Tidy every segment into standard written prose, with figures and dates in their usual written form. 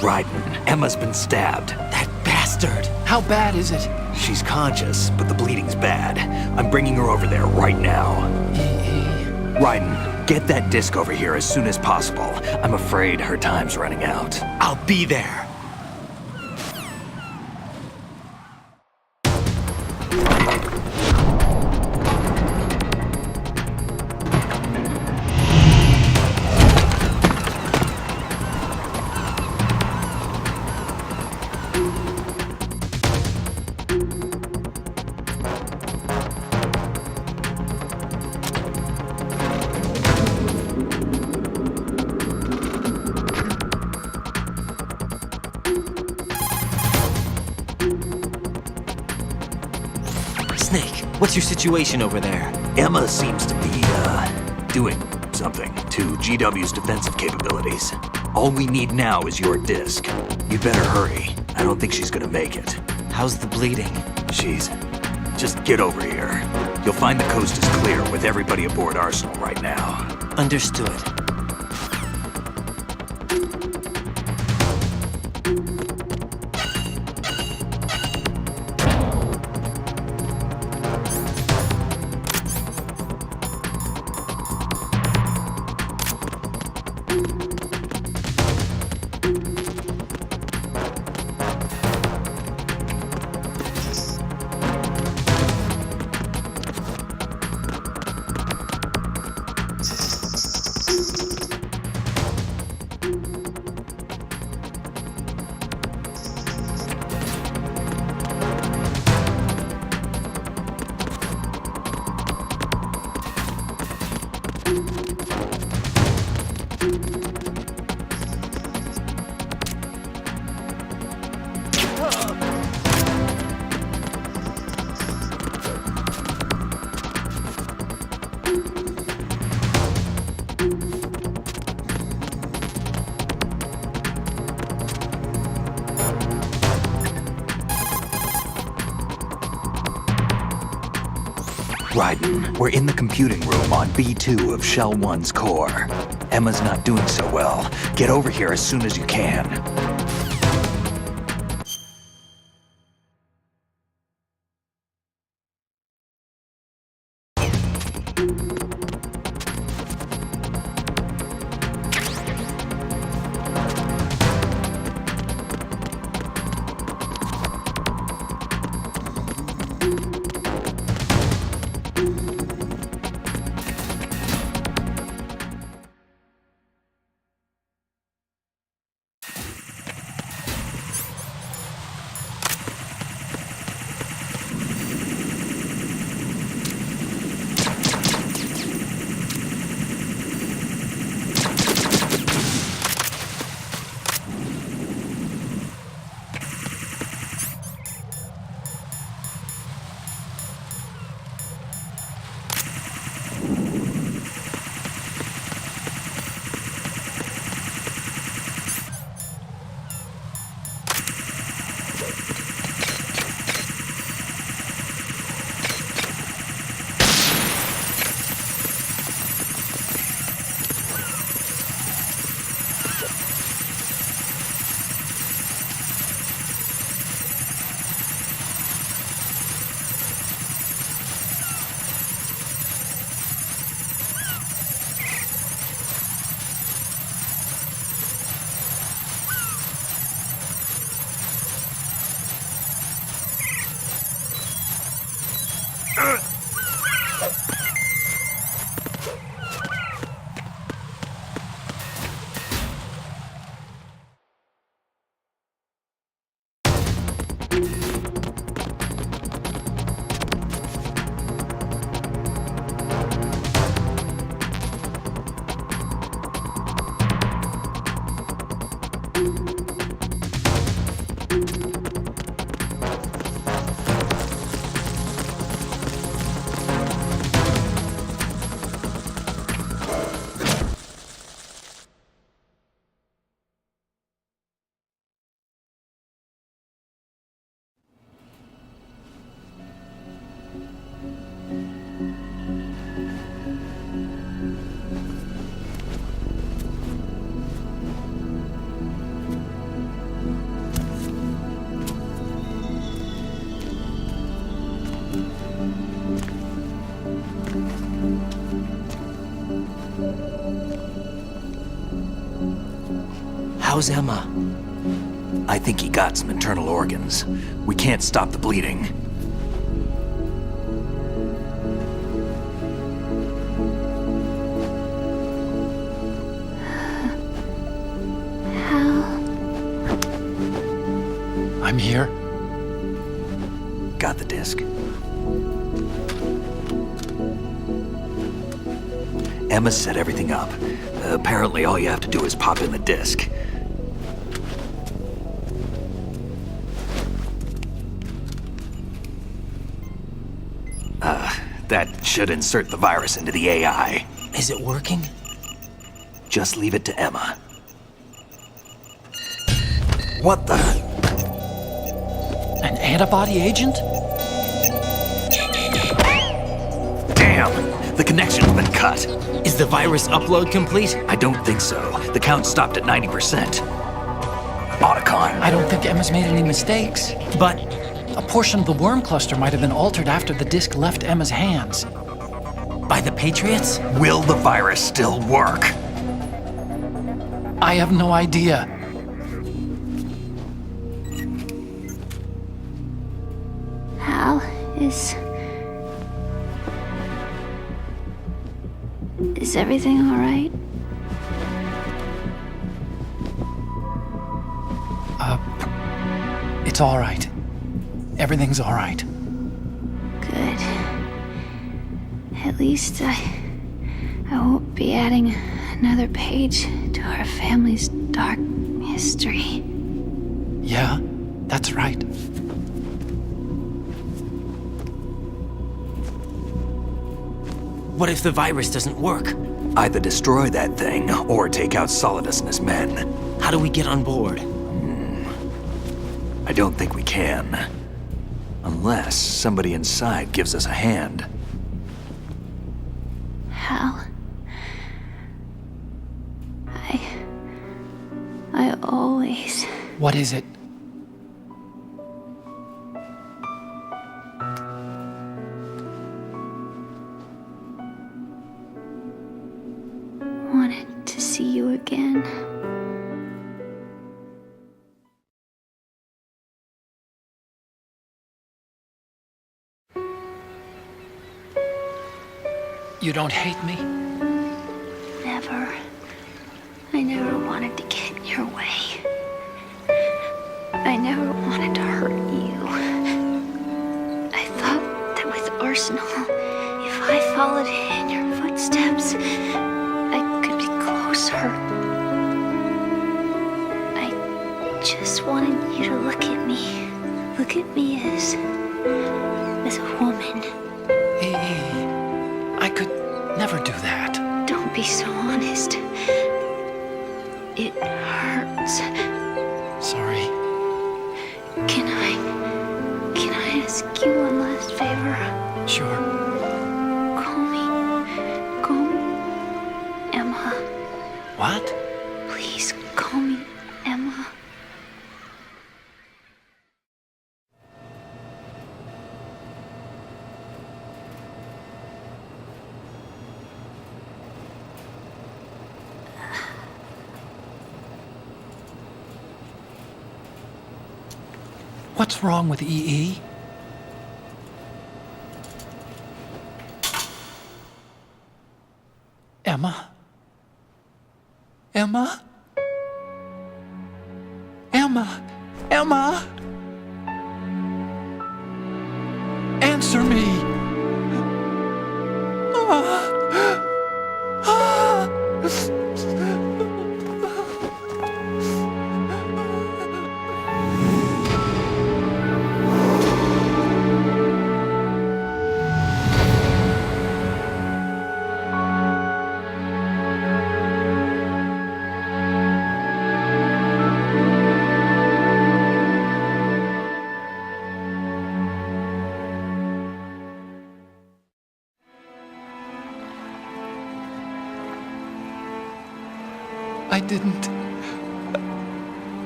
Ryden, Emma's been stabbed. That bastard! How bad is it? She's conscious, but the bleeding's bad. I'm bringing her over there right now. Ryden, get that disc over here as soon as possible. I'm afraid her time's running out. I'll be there. Snake, what's your situation over there? Emma seems to be, doing something to GW's defensive capabilities. All we need now is your disc. You better hurry. I don't think she's gonna make it. How's the bleeding? Just get over here. You'll find the coast is clear with everybody aboard Arsenal right now. Understood. Ryden, we're in the computing room on B2 of Shell 1's core. Emma's not doing so well. Get over here as soon as you can. How's Emma? I think he got some internal organs. We can't stop the bleeding. I'm here. Got the disc. Emma set everything up. Apparently all you have to do is pop in the disc. That should insert the virus into the AI. Is it working? Just leave it to Emma. What the? An antibody agent? Damn! The connection's been cut. Is the virus upload complete? I don't think so. The count stopped at 90%. Otacon. I don't think Emma's made any mistakes. But A portion of the worm cluster might have been altered after the disk left Emma's hands. by the Patriots? Will the virus still work? I have no idea. Hal, is everything all right? It's all right. Everything's all right. Good. At least I won't be adding another page to our family's dark history. Yeah, that's right. What if the virus doesn't work? Either destroy that thing, or take out Solidus and his men. How do we get on board? I don't think we can. Unless somebody inside gives us a hand. Hal, I always... What is it? wanted to see you again. You don't hate me? Never. I never wanted to get in your way. I never wanted to hurt you. I thought that with Arsenal, if I followed in your footsteps, I could be closer. I just wanted you to look at me. Look at me as a woman. Hey, I could never do that. Don't be so honest. It hurts. Sorry. Can I ask you one last favor? Sure. Call me Emma. What? Please call me Emma. What's wrong with EE? Emma? Emma? Emma? Emma? Answer me!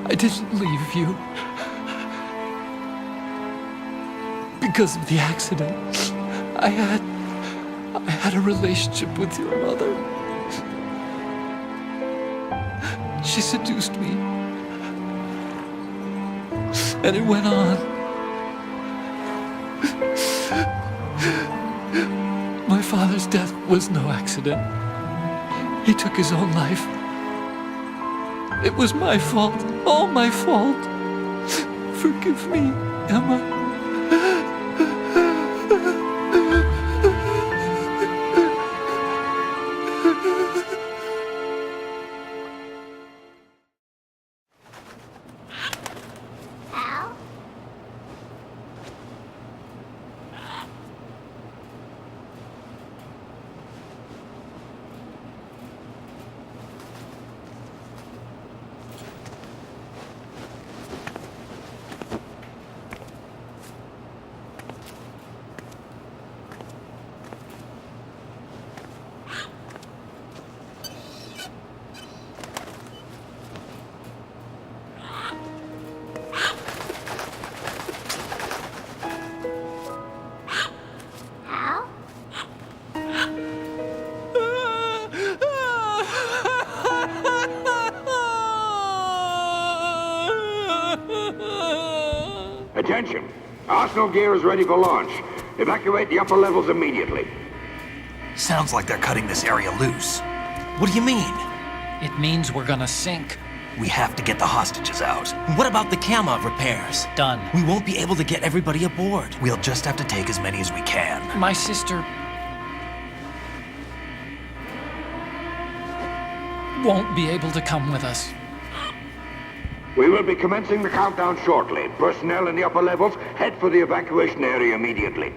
I didn't leave you. Because of the accident, I had a relationship with your mother. she seduced me. And it went on. My father's death was no accident. He took his own life. It was my fault, all my fault. Forgive me, Emma. Attention! Arsenal gear is ready for launch. Evacuate the upper levels immediately. Sounds like they're cutting this area loose. What do you mean? It means we're gonna sink. We have to get the hostages out. What about the camo repairs? Done. We won't be able to get everybody aboard. We'll just have to take as many as we can. My sister won't be able to come with us. We will be commencing the countdown shortly. Personnel in the upper levels, head for the evacuation area immediately.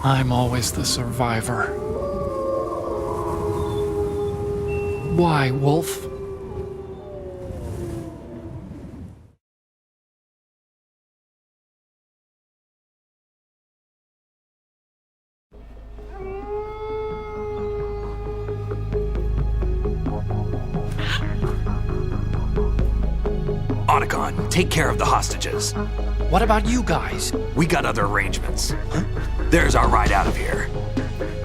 I'm always the survivor. Why, Wolf? Otacon, take care of the hostages. What about you guys? We got other arrangements. There's our ride out of here.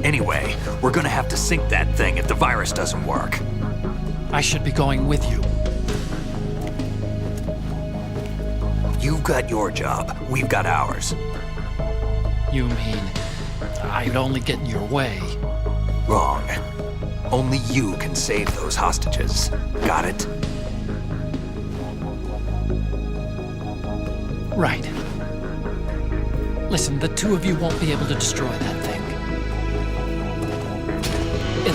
Anyway, we're gonna have to sink that thing if the virus doesn't work. I should be going with you. You've got your job, we've got ours. You mean I'd only get in your way? Wrong. Only you can save those hostages. Got it? Right. Listen, the two of you won't be able to destroy that thing.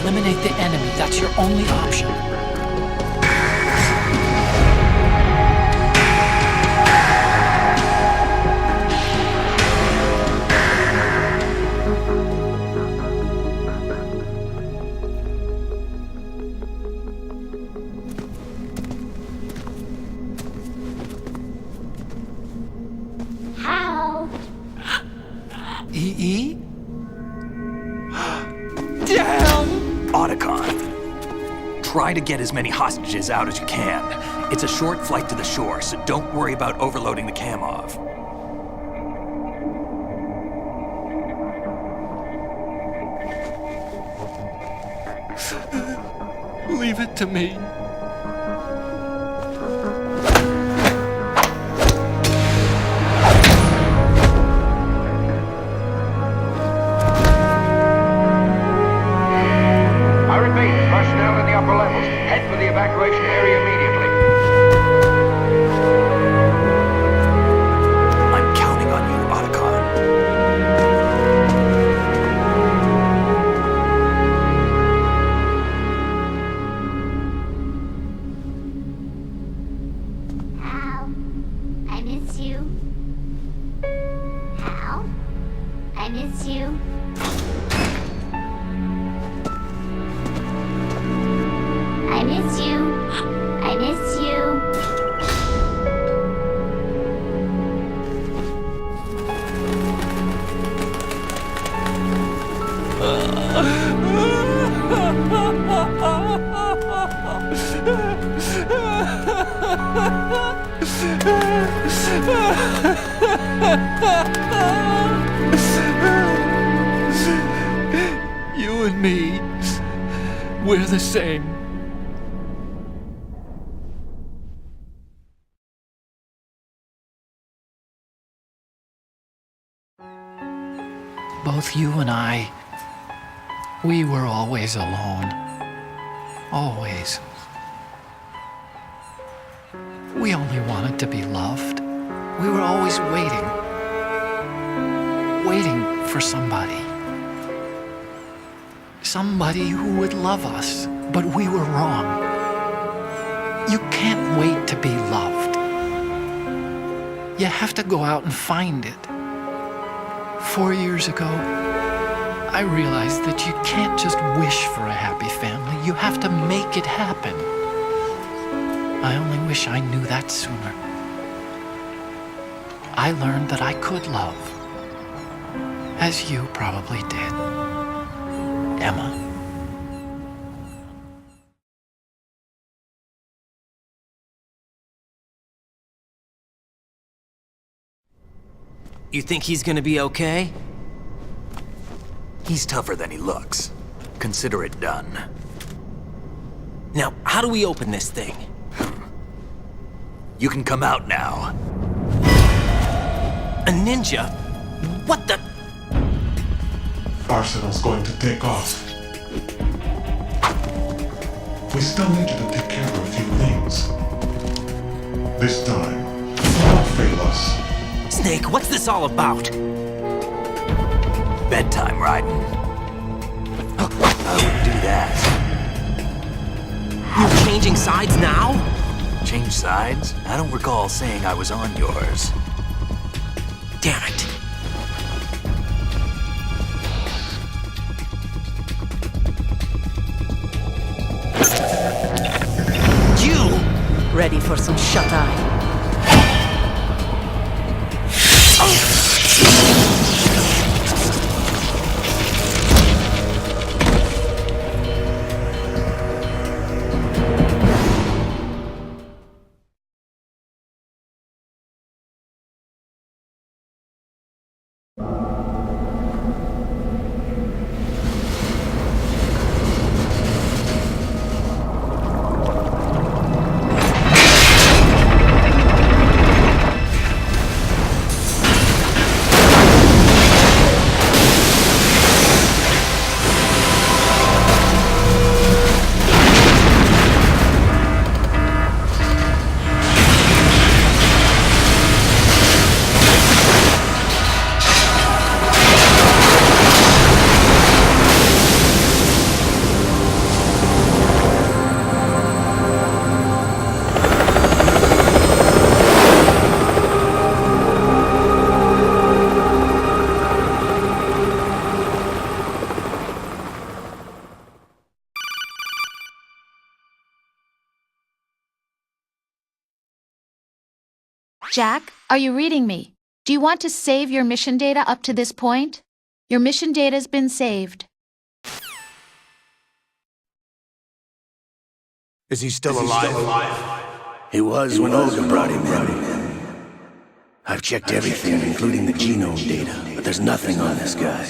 Eliminate the enemy. That's your only option. E? Damn! Otacon, try to get as many hostages out as you can. It's a short flight to the shore, so don't worry about overloading the Kamov. Leave it to me. Personnel in the upper levels, head for the evacuation area immediately. I'm counting on you, Otacon. Hal, I miss you. Hal, I miss you. I miss you. I miss you. Ha You and me, we're the same. Both you and I, we were always alone. Always. We only wanted to be loved. We were always waiting. Waiting for somebody. Somebody who would love us, but we were wrong. You can't wait to be loved. You have to go out and find it. 4 years ago, I realized that you can't just wish for a happy family. You have to make it happen. I only wish I knew that sooner. I learned that I could love, as you probably did, Emma. You think he's gonna be okay? He's tougher than he looks. Consider it done. Now, how do we open this thing? You can come out now. A ninja? What the? Arsenal's going to take off. We still need you to take care of a few things. This time, don't fail us. Snake, what's this all about? Bedtime, Raiden. I wouldn't do that. You're changing sides now? Change sides? I don't recall saying I was on yours. Damn it. You! Ready for some shut-eye? Jack, are you reading me? Do you want to save your mission data up to this point? Your mission data's been saved. Is he still alive? He was when Olga brought him in. I've checked everything, including the genome data, but there's nothing on this guy.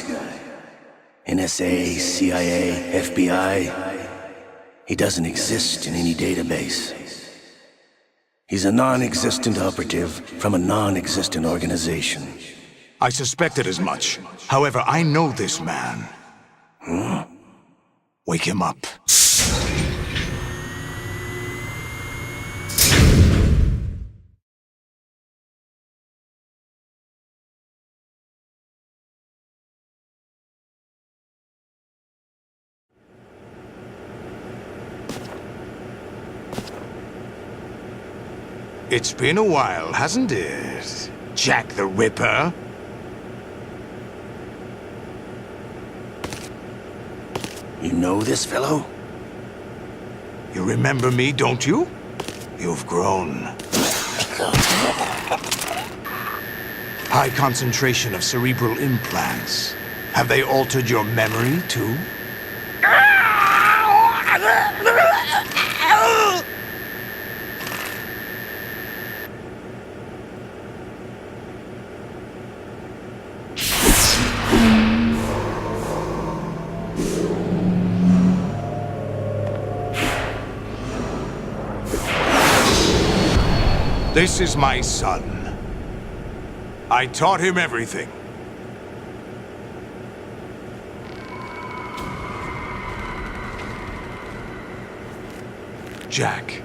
NSA, CIA, FBI, he doesn't exist in any database. He's a non-existent operative from a non-existent organization. I suspected as much. However, I know this man. Wake him up. It's been a while, hasn't it? Jack the Ripper? You know this fellow? You remember me, don't you? You've grown. High concentration of cerebral implants. Have they altered your memory, too? This is my son. I taught him everything. Jack,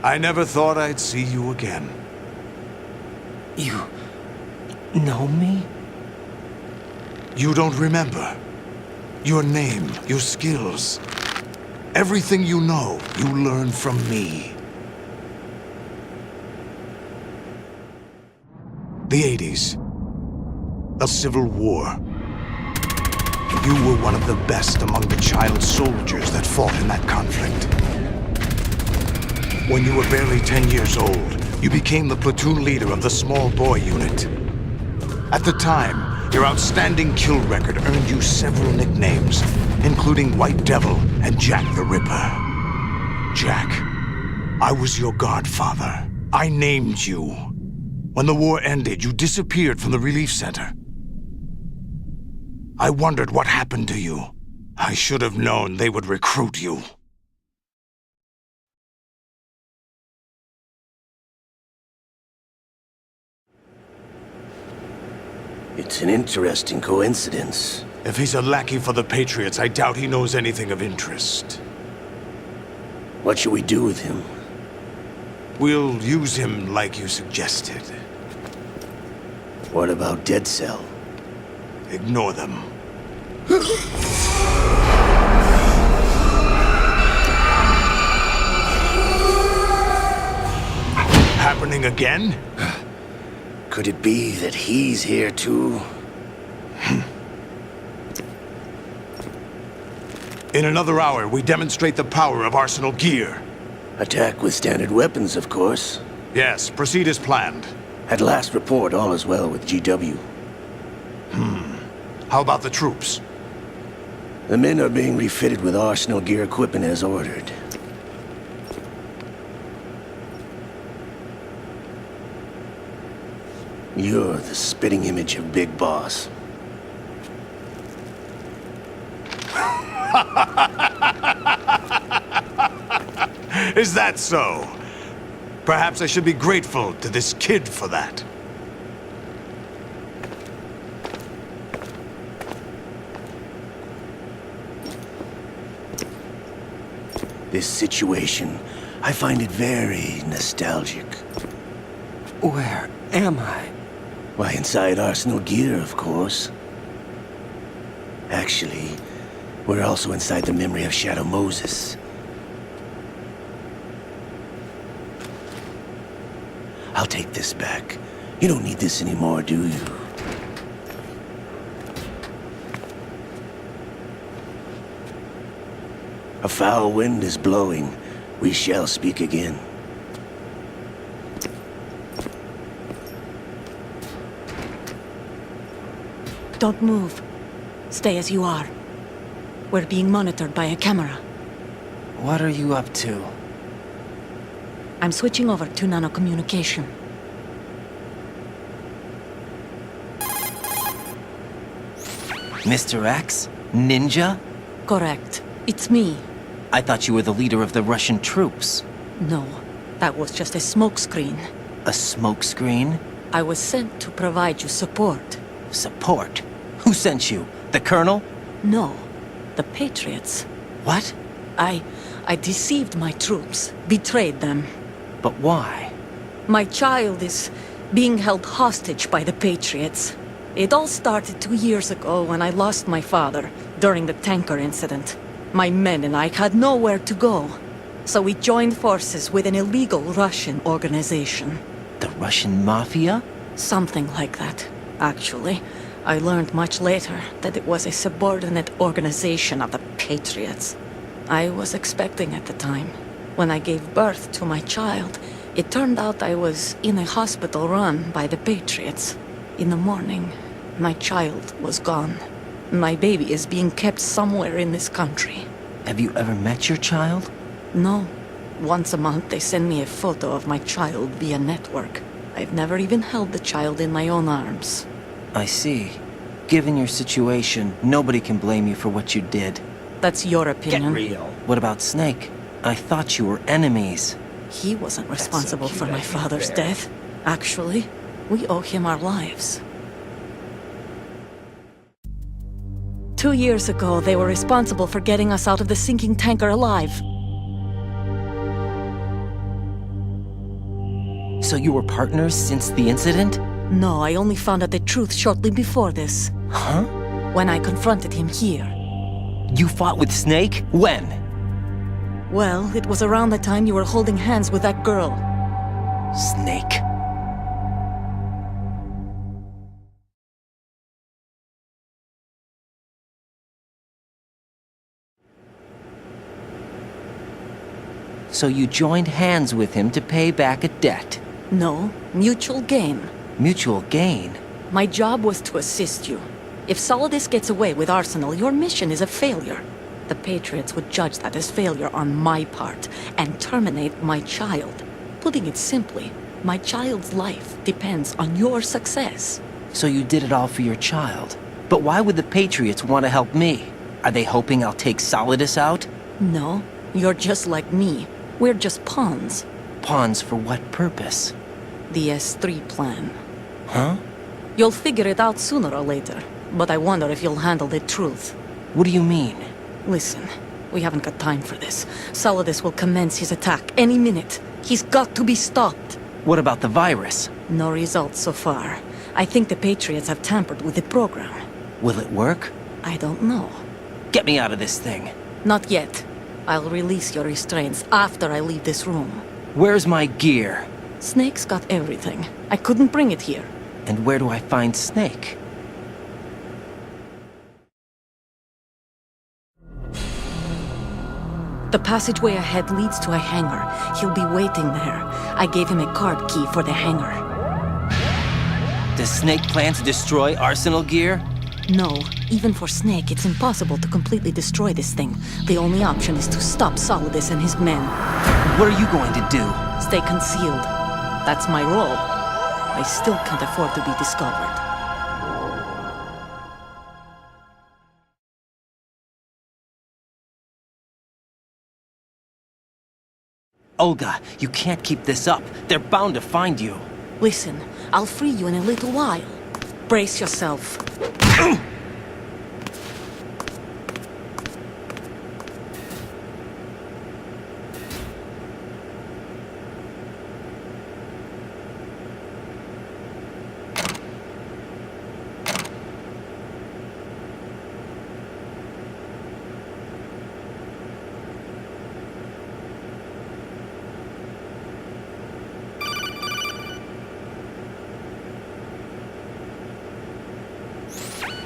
I never thought I'd see you again. You know me? You don't remember. Your name, your skills. Everything you know, you learned from me. The 80s. A civil war. You were one of the best among the child soldiers that fought in that conflict. When you were barely 10 years old, you became the platoon leader of the small boy unit. At the time, your outstanding kill record earned you several nicknames, including White Devil and Jack the Ripper. Jack, I was your godfather. I named you. When the war ended, you disappeared from the relief center. I wondered what happened to you. I should have known they would recruit you. It's an interesting coincidence. If he's a lackey for the Patriots, I doubt he knows anything of interest. What should we do with him? We'll use him like you suggested. What about Dead Cell? Ignore them. Happening again? Could it be that he's here too? In another hour, we demonstrate the power of Arsenal gear. Attack with standard weapons, of course. Yes, proceed as planned. At last report, all is well with GW. How about the troops? The men are being refitted with Arsenal gear equipment as ordered. You're the spitting image of Big Boss. Is that so? Perhaps I should be grateful to this kid for that. This situation, I find it very nostalgic. Where am I? Why, inside Arsenal gear, of course. Actually, we're also inside the memory of Shadow Moses. I'll take this back. You don't need this anymore, do you? A foul wind is blowing. We shall speak again. Don't move. Stay as you are. We're being monitored by a camera. What are you up to? I'm switching over to nanocommunication. Mr. X? Ninja? Correct. It's me. I thought you were the leader of the Russian troops. No, that was just a smokescreen. A smokescreen? I was sent to provide you support. Support? Who sent you? The Colonel? No, the Patriots. What? I deceived my troops, betrayed them. But why? My child is being held hostage by the Patriots. It all started 2 years ago when I lost my father during the tanker incident. My men and I had nowhere to go, so we joined forces with an illegal Russian organization. The Russian Mafia? Something like that, actually. I learned much later that it was a subordinate organization of the Patriots. I was expecting at the time. When I gave birth to my child, it turned out I was in a hospital run by the Patriots. In the morning, my child was gone. My baby is being kept somewhere in this country. Have you ever met your child? No. Once a month they send me a photo of my child via network. I've never even held the child in my own arms. I see. Given your situation, nobody can blame you for what you did. That's your opinion. What about Snake? I thought you were enemies. He wasn't responsible for my father's death. Actually, we owe him our lives. 2 years ago, they were responsible for getting us out of the sinking tanker alive. So you were partners since the incident? No, I only found out the truth shortly before this. Huh? When I confronted him here. You fought with Snake? When? Well, it was around the time you were holding hands with that girl. Snake. So you joined hands with him to pay back a debt? No, mutual gain. Mutual gain? My job was to assist you. If Solidus gets away with Arsenal, your mission is a failure. The Patriots would judge that as failure on my part and terminate my child. Putting it simply, my child's life depends on your success. So you did it all for your child. But why would the Patriots want to help me? Are they hoping I'll take Solidus out? No, you're just like me. We're just pawns. Pawns for what purpose? The S3 plan. Huh? You'll figure it out sooner or later, but I wonder if you'll handle the truth. What do you mean? Listen, we haven't got time for this. Solidus will commence his attack any minute. He's got to be stopped. What about the virus? No results so far. I think the Patriots have tampered with the program. Will it work? I don't know. Get me out of this thing. Not yet. I'll release your restraints after I leave this room. Where's my gear? Snake's got everything. I couldn't bring it here. And where do I find Snake? The passageway ahead leads to a hangar. He'll be waiting there. I gave him a card key for the hangar. Does Snake plan to destroy Arsenal gear? No, even for Snake, it's impossible to completely destroy this thing. The only option is to stop Solidus and his men. What are you going to do? Stay concealed. That's my role. I still can't afford to be discovered. Olga, you can't keep this up. They're bound to find you. Listen, I'll free you in a little while. Brace yourself.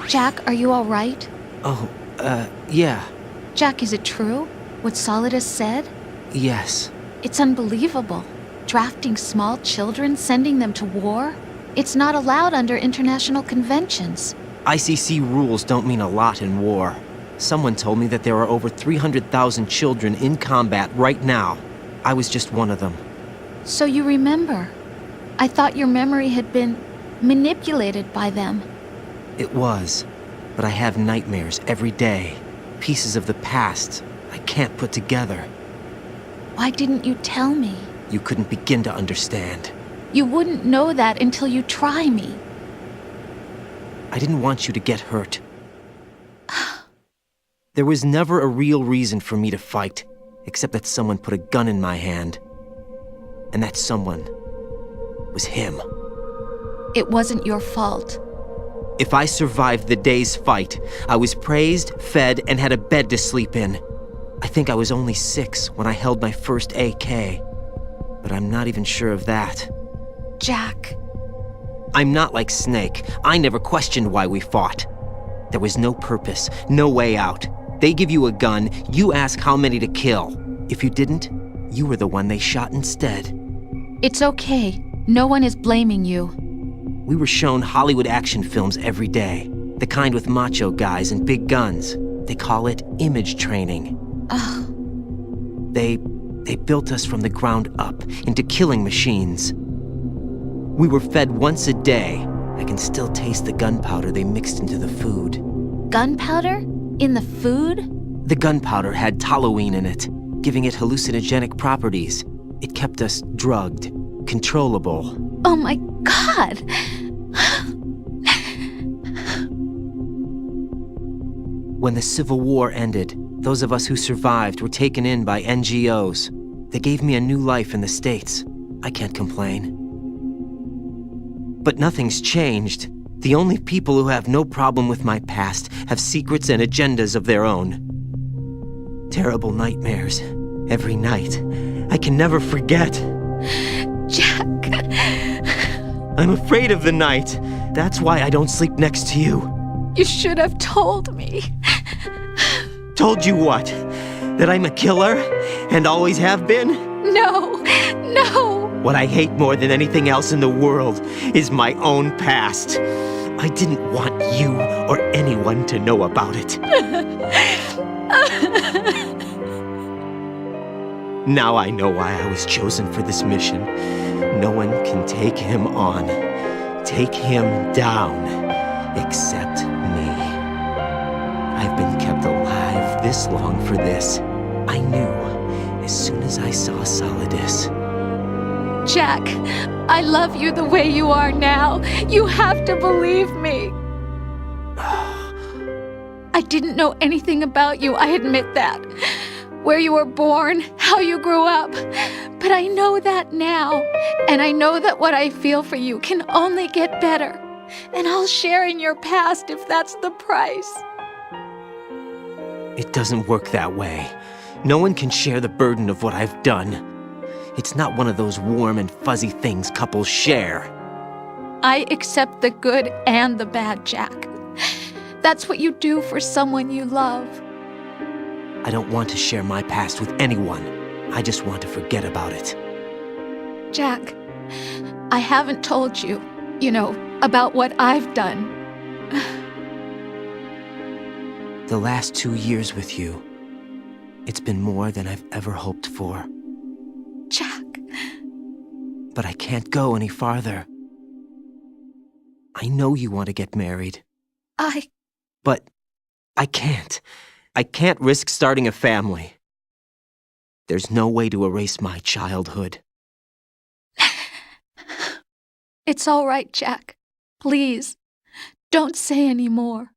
Jack, are you all right? Oh, yeah. Jack, is it true? What Solidus said? Yes. It's unbelievable. Drafting small children, sending them to war? It's not allowed under international conventions. ICC rules don't mean a lot in war. Someone told me that there are over 300,000 children in combat right now. I was just one of them. So you remember. I thought your memory had been manipulated by them. It was, but I have nightmares every day. Pieces of the past I can't put together. Why didn't you tell me? You couldn't begin to understand. You wouldn't know that until you try me. I didn't want you to get hurt. There was never a real reason for me to fight, except that someone put a gun in my hand. And that someone was him. It wasn't your fault. If I survived the day's fight, I was praised, fed, and had a bed to sleep in. I think I was only 6 when I held my first AK. But I'm not even sure of that. Jack. I'm not like Snake. I never questioned why we fought. There was no purpose, no way out. They give you a gun, you ask how many to kill. If you didn't, you were the one they shot instead. It's okay. No one is blaming you. We were shown Hollywood action films every day. The kind with macho guys and big guns. They call it image training. Ugh. They built us from the ground up into killing machines. We were fed once a day. I can still taste the gunpowder they mixed into the food. Gunpowder? In the food? The gunpowder had toluene in it, giving it hallucinogenic properties. It kept us drugged, controllable. Oh my God! When the Civil War ended, those of us who survived were taken in by NGOs. They gave me a new life in the States. I can't complain. But nothing's changed. The only people who have no problem with my past have secrets and agendas of their own. Terrible nightmares. Every night. I can never forget. Jack! I'm afraid of the night. That's why I don't sleep next to you. You should have told me. Told you what? That I'm a killer? And always have been? No! No! What I hate more than anything else in the world is my own past. I didn't want you or anyone to know about it. Now I know why I was chosen for this mission. No one can take him on, take him down, except me. I've been kept alive this long for this. I knew as soon as I saw Solidus. Jack, I love you the way you are now. You have to believe me. I didn't know anything about you, I admit that. Where you were born, how you grew up. But I know that now. And I know that what I feel for you can only get better. And I'll share in your past if that's the price. It doesn't work that way. No one can share the burden of what I've done. It's not one of those warm and fuzzy things couples share. I accept the good and the bad, Jack. That's what you do for someone you love. I don't want to share my past with anyone. I just want to forget about it. Jack, I haven't told you, about what I've done. The last 2 years with you, it's been more than I've ever hoped for. Jack. But I can't go any farther. I know you want to get married. But I can't. I can't risk starting a family. There's no way to erase my childhood. It's all right, Jack. Please, don't say any more.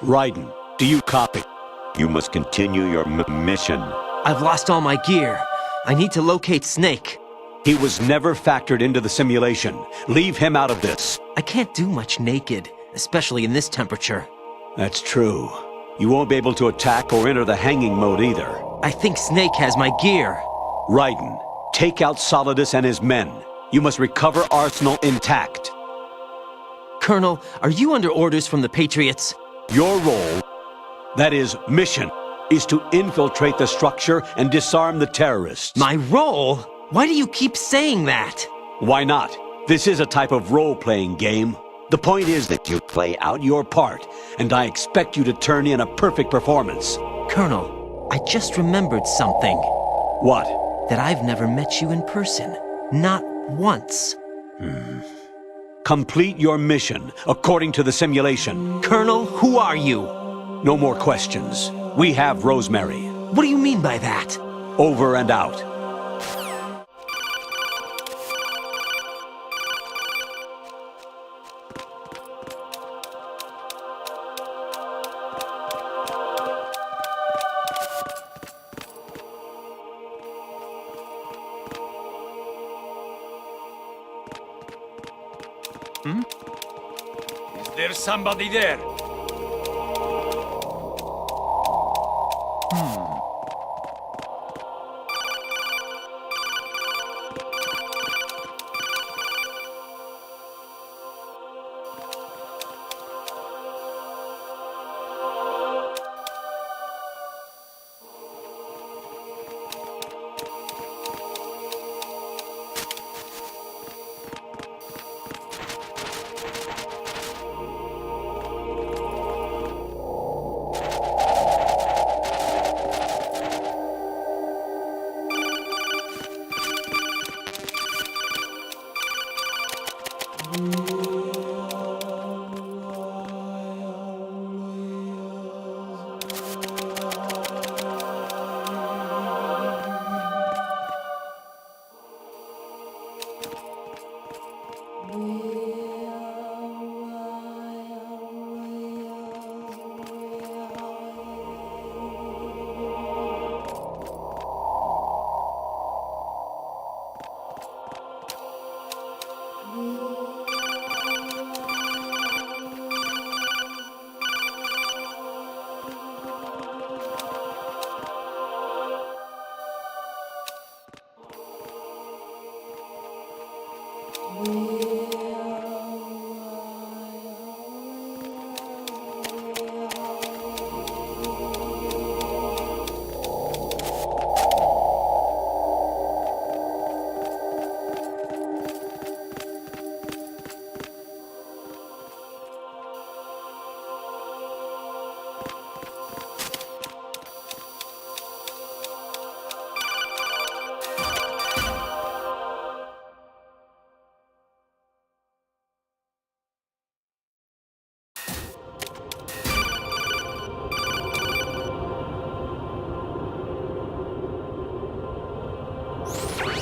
Raiden, do you copy? You must continue your mission. I've lost all my gear. I need to locate Snake. He was never factored into the simulation. Leave him out of this. I can't do much naked, especially in this temperature. That's true. You won't be able to attack or enter the hanging mode either. I think Snake has my gear. Raiden, take out Solidus and his men. You must recover Arsenal intact. Colonel, are you under orders from the Patriots? Your role, that is, mission, is to infiltrate the structure and disarm the terrorists. My role? Why do you keep saying that? Why not? This is a type of role-playing game. The point is that you play out your part, and I expect you to turn in a perfect performance. Colonel, I just remembered something. What? That I've never met you in person. Not once. Complete your mission according to the simulation. Colonel, who are you? No more questions. We have Rosemary. What do you mean by that? Over and out. Is there somebody there?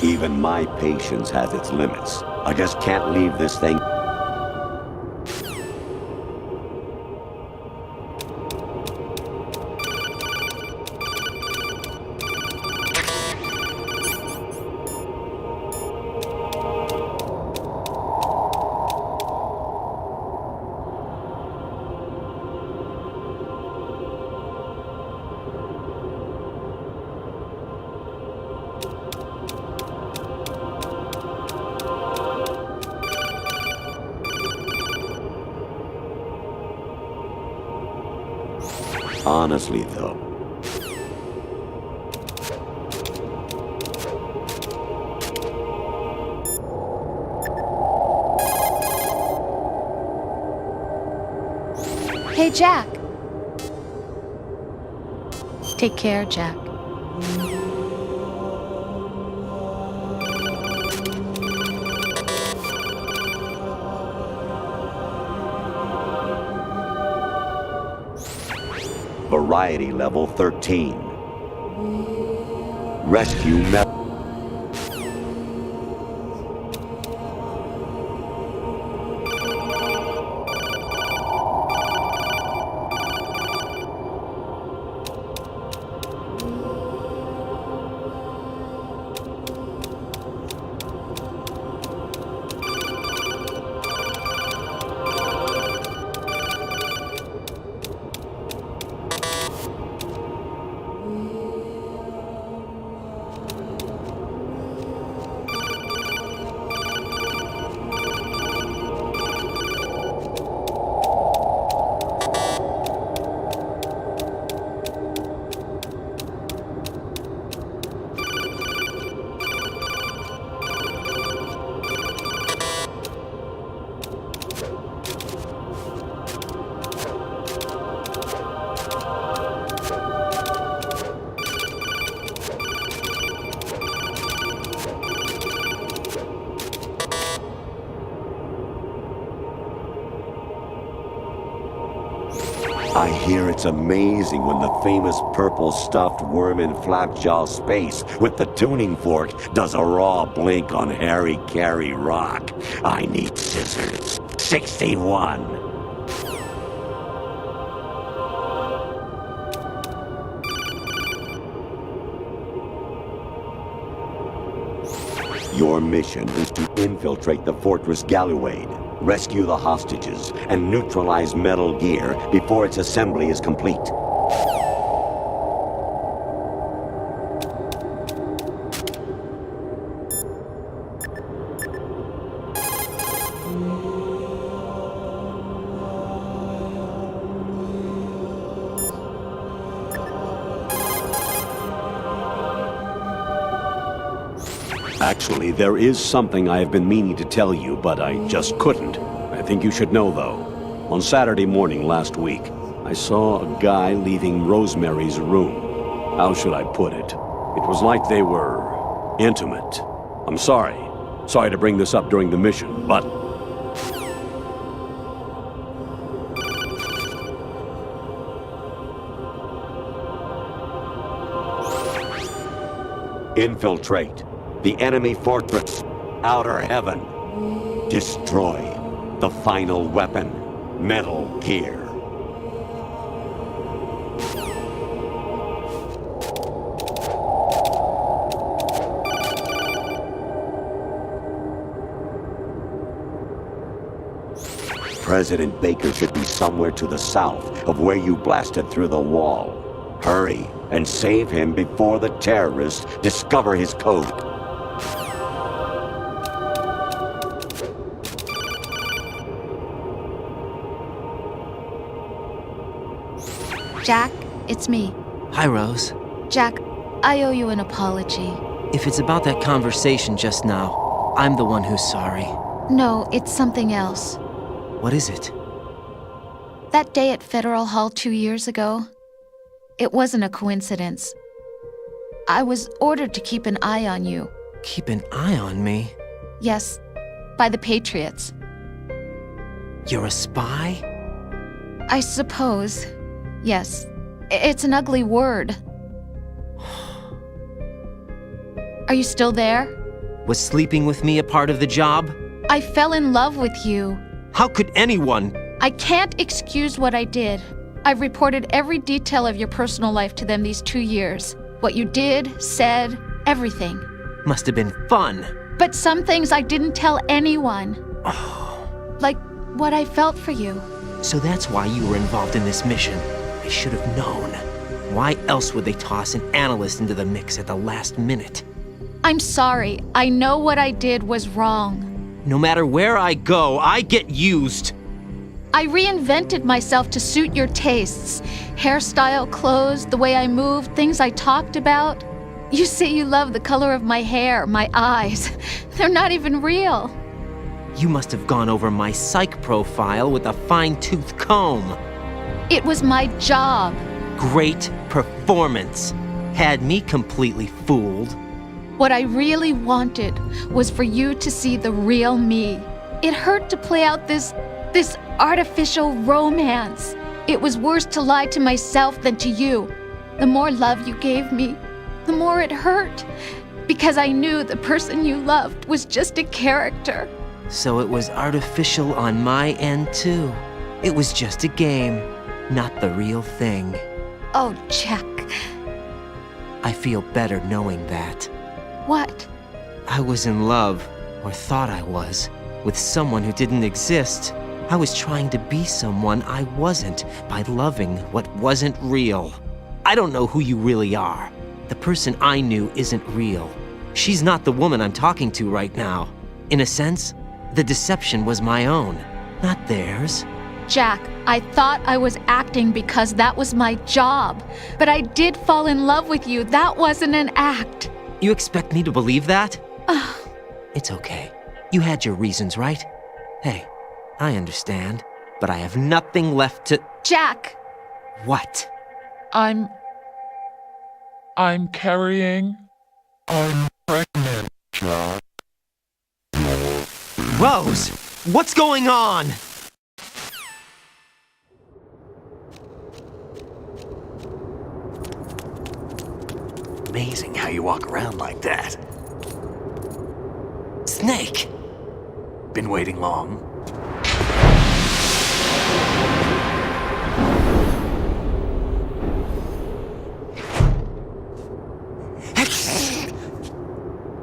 Even my patience has its limits. I just can't leave this thing. Honestly, though, Hey, Jack. Take care, Jack. variety level 13. Rescue method. I hear it's amazing when the famous purple stuffed worm in Flapjaw Space with the tuning fork does a raw blink on Harry Carey Rock. I need scissors. 61. Your mission is to infiltrate the Fortress Galluade, rescue the hostages, and neutralize Metal Gear before its assembly is complete. Actually, there is something I have been meaning to tell you, but I just couldn't. I think you should know, though. On Saturday morning last week, I saw a guy leaving Rosemary's room. How should I put it? It was like they were intimate. I'm sorry. Sorry to bring this up during the mission, but... Infiltrate the enemy fortress, Outer Heaven. Destroy the final weapon, Metal Gear. President Baker should be somewhere to the south of where you blasted through the wall. Hurry and save him before the terrorists discover his code. Jack, it's me. Hi, Rose. Jack, I owe you an apology. If it's about that conversation just now, I'm the one who's sorry. No, it's something else. What is it? That day at Federal Hall 2 years ago, it wasn't a coincidence. I was ordered to keep an eye on you. Keep an eye on me? Yes, by the Patriots. You're a spy? I suppose. Yes. It's an ugly word. Are you still there? Was sleeping with me a part of the job? I fell in love with you. How could anyone? I can't excuse what I did. I've reported every detail of your personal life to them these 2 years. What you did, said, everything. Must have been fun. But some things I didn't tell anyone. Like what I felt for you. So that's why you were involved in this mission. I should have known. Why else would they toss an analyst into the mix at the last minute? I'm sorry. I know what I did was wrong. No matter where I go, I get used. I reinvented myself to suit your tastes. Hairstyle, clothes, the way I moved, things I talked about. You say you love the color of my hair, my eyes. They're not even real. You must have gone over my psych profile with a fine-tooth comb. It was my job. Great performance. Had me completely fooled. What I really wanted was for you to see the real me. It hurt to play out this artificial romance. It was worse to lie to myself than to you. The more love you gave me, the more it hurt. Because I knew the person you loved was just a character. So it was artificial on my end, too. It was just a game, not the real thing. Oh, Jack. I feel better knowing that. What? I was in love, or thought I was, with someone who didn't exist. I was trying to be someone I wasn't by loving what wasn't real. I don't know who you really are. The person I knew isn't real. She's not the woman I'm talking to right now. In a sense, the deception was my own, not theirs. Jack, I thought I was acting because that was my job. But I did fall in love with you. That wasn't an act. You expect me to believe that? It's okay. You had your reasons, right? Hey, I understand, but I have nothing left to... Jack! What? I'm carrying... I'm pregnant, Jack. Rose! What's going on? amazing how you walk around like that. Snake! Been waiting long?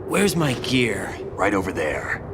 Where's my gear? Right over there.